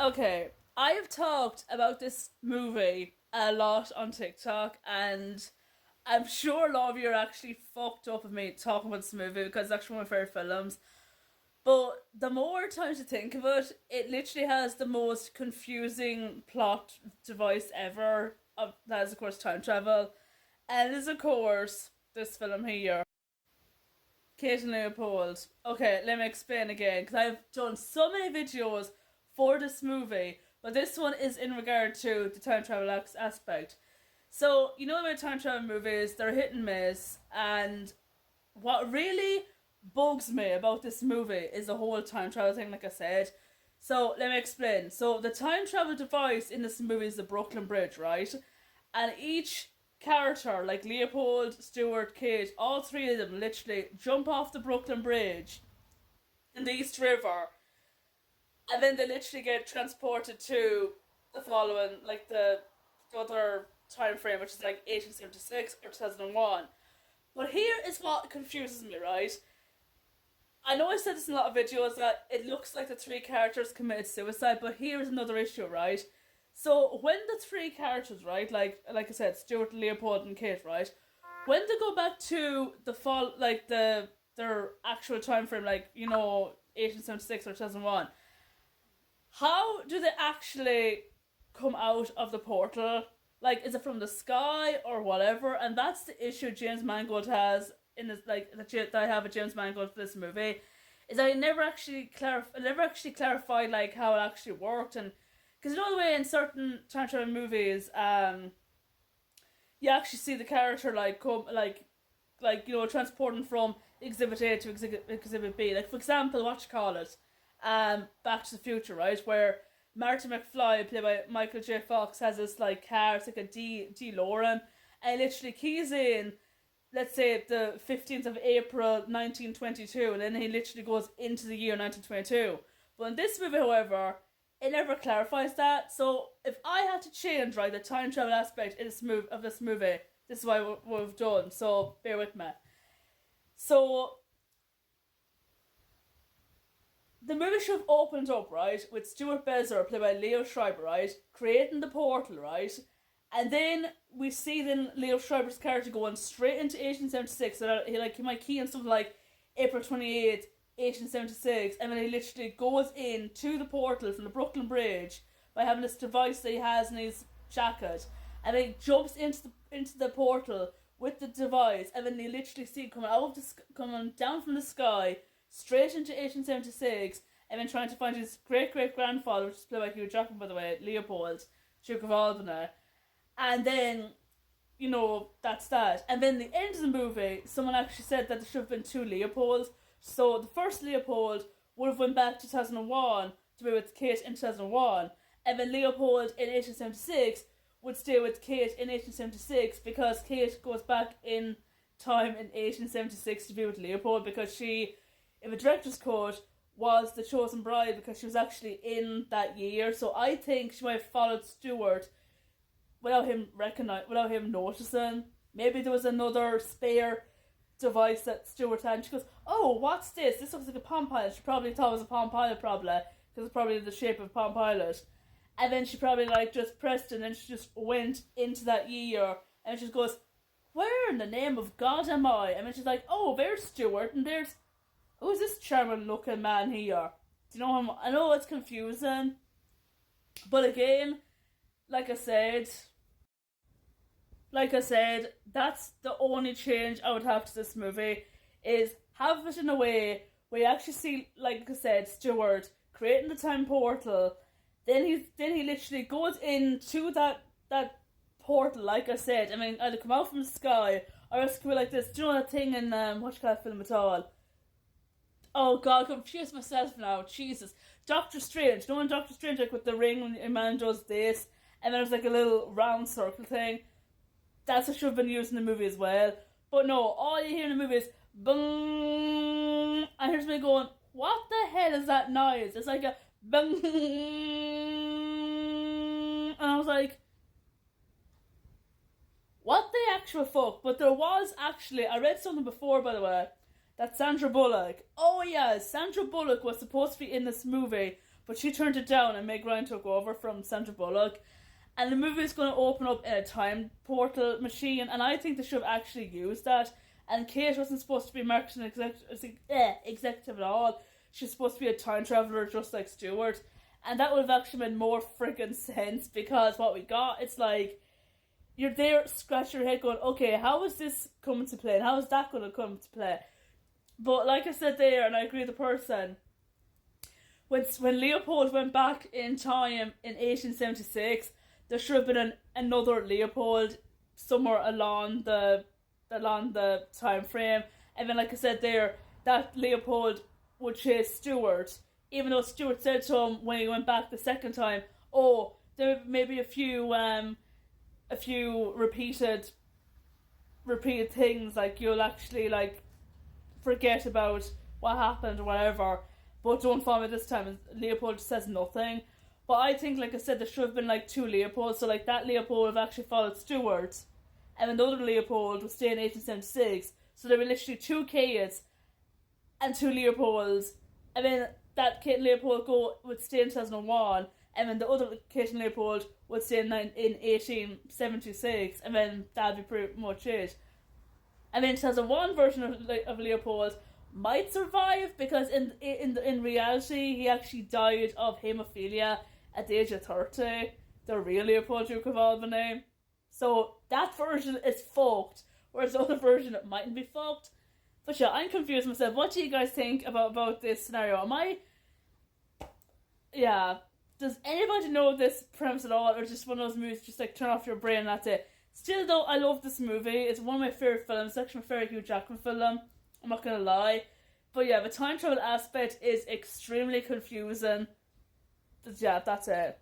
Okay, I have talked about this movie a lot on TikTok, and I'm sure a lot of you are actually fucked up with me talking about this movie because it's actually one of my favorite films. But the more time to think of it, it literally has the most confusing plot device ever. That is, of course, time travel, and it is, of course, this film here. Kate and Leopold. Okay, let me explain again because I've done so many videos for this movie, but this one is in regard to the time travel aspect. So, you know about time travel movies, they're hit and miss, and what really bugs me about this movie is the whole time travel thing, like I said. So, let me explain. So, the time travel device in this movie is the Brooklyn Bridge, right? And each character, like Leopold, Stuart, Kate, all three of them literally jump off the Brooklyn Bridge in the East River, and then they literally get transported to the following, like the other time frame, which is like 1876 or 2001. But here is what confuses me, right? I know I said this in a lot of videos that it looks like the three characters committed suicide, but here's another issue, right? So when the three characters, right, like I said, Stuart, Leopold, and Kate, right, when they go back to the fall, like their actual time frame, like 1876 or 2001, how do they actually come out of the portal? Like, is it from the sky or whatever? And that's the issue James Mangold has in this, like that I have with James Mangold for this movie, is that I never actually clarified like how it actually worked, and because you know the way in certain time travel movies, you actually see the character like come transporting from exhibit A to exhibit B. Like for example, what you call it, Back to the Future, right? Where Marty McFly, played by Michael J. Fox, has this like car, it's like a DeLorean, and it literally keys in, let's say the 15th of April 1922, and then he literally goes into the year 1922. But in this movie, however, it never clarifies that. So if I had to change, right, the time travel aspect in this movie, this is what we've done. So bear with me. So the movie should have opened up, right, with Stuart Bezer, played by Leo Schreiber, right, creating the portal, right, and then we see then Leo Schreiber's character going straight into 1876, so he might key in something like April 28th, 1876, and then he literally goes in to the portal from the Brooklyn Bridge by having this device that he has in his jacket, and he jumps into the portal with the device, and then you literally see it coming down from the sky straight into 1876, and then trying to find his great great grandfather, which is played by Hugh Jackman, by the way, Leopold, Duke of Albany, and then that's that. And then the end of the movie, someone actually said that there should have been two Leopolds. So the first Leopold would have went back to 2001 to be with Kate in 2001, and then Leopold in 1876 would stay with Kate in 1876 because Kate goes back in time in 1876 to be with Leopold because she, in the director's cut, was the chosen bride because she was actually in that year. So I think she might have followed Stuart without him noticing. Maybe there was another spare device that Stuart had, and she goes, "Oh, what's this? This looks like a Palm Pilot." She probably thought it was a Palm Pilot, probably because it's probably the shape of Palm Pilot. And then she probably like just pressed it, and then she just went into that year, and she just goes, "Where in the name of God am I?" And then she's like, "Oh, there's Stuart, and there's who's this charming looking man here?" Do you know him? I know it's confusing, but again, like I said, that's the only change I would have to this movie, is have it in a way where you actually see, like I said, Stuart creating the time portal. Then he literally goes into that portal, like I said. I mean, either come out from the sky or else it could be like this. Do you know that thing in what you call that film at all? Oh god, I confused myself now. Jesus, Doctor Strange. You know in Doctor Strange, like with the ring, when a man does this, and then there's like a little round circle thing. That's what should have been used in the movie as well. But no, all you hear in the movie is boom, and here's me going, "What the hell is that noise?" It's like a boom, and I was like, "What the actual fuck?" But there was actually, I read something before, by the way, that Sandra Bullock, oh yeah, Sandra Bullock was supposed to be in this movie, but she turned it down and Meg Ryan took over from Sandra Bullock. And the movie is going to open up in a time portal machine, and I think they should have actually used that. And Kate wasn't supposed to be marketing executive at all. She's supposed to be a time traveler just like Stewart. And that would have actually made more friggin' sense, because what we got, it's like, you're there scratching your head going, okay, how is this coming to play? And how is that going to come to play? But like I said there, and I agree with the person, when Leopold went back in time in 1876, there should have been another Leopold somewhere along the time frame. And then, like I said there, that Leopold would chase Stewart, even though Stewart said to him when he went back the second time, oh, there may be a few repeated things, like you'll actually like forget about what happened or whatever, but don't follow me this time. And Leopold says nothing. But I think, like I said, there should have been like two Leopolds. So like that Leopold would have actually followed Stewart, and then the other Leopold would stay in 1876. So there were literally two Kates and two Leopolds, and then that Kate and Leopold would stay in 2001, and then the other Kate and Leopold would stay in 1876, and then that'd be pretty much it. And then 2001 version of Leopold might survive, because in reality he actually died of haemophilia at the age of 30, the real Leopold, Duke of Albany. So that version is fucked, whereas the other version, it mightn't be fucked. But yeah, I'm confused myself. What do you guys think about this scenario? Does anybody know this premise at all, or just one of those movies just like turn off your brain and that's it? Still though, I love this movie. It's one of my favourite films. It's actually my favourite Hugh Jackman film, I'm not gonna lie. But yeah, the time travel aspect is extremely confusing. But yeah, that's it.